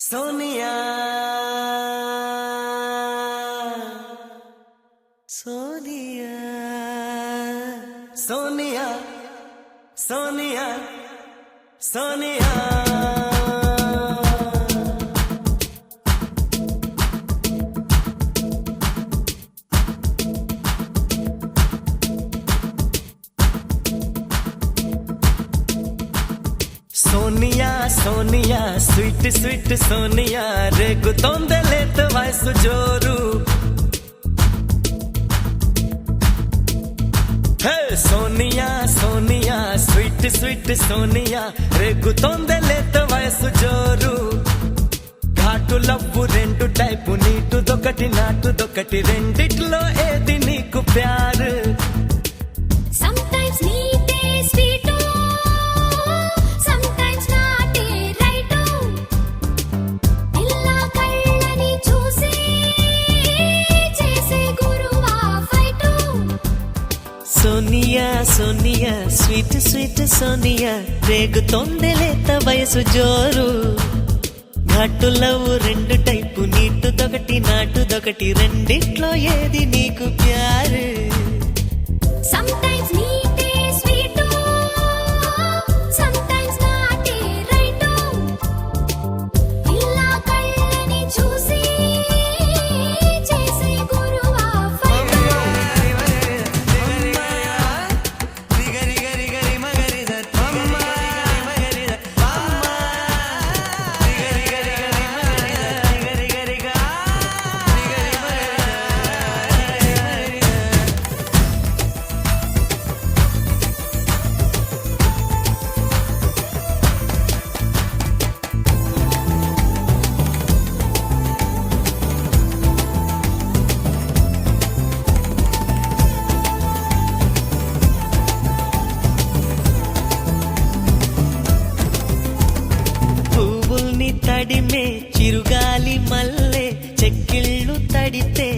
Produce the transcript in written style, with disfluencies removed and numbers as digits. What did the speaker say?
Sonia Sonia Sonia Sonia Sonia Sonia Sonia sweet sweet Sonia రేగుతోందలేత వయసు జోరు హే Sonia Sonia sweet sweet Sonia రేగుతోందలేత వయసు జోరు ఘాటు లవ్వు రెండు టైపు నీటుదొకటి నాటుదొకటి రెండిట్లో ఏది నీకు ప్యారు Sometimes నీటే sweet sometimes నాటే right ఇల్లా కళ్ళని చూసి చేసే గురువా fight Sonia Sonia sweet sweet Sonia రేగుతోందలేత వయసు జోరు ఘాటు లవ్ రెండు టైపు నీటుదొకటి నాటుదొకటి రెండిట్లో ఏది నీకు ప్యారు Sometimes నీటే sweet sometimes నాటే right ఇల్లా కళ్ళని చూసి చేసే గురువా ఫైట్ పువ్వుల్ని తడిమే చిరుగాలి మల్లె చెక్కిళ్ళు తడితే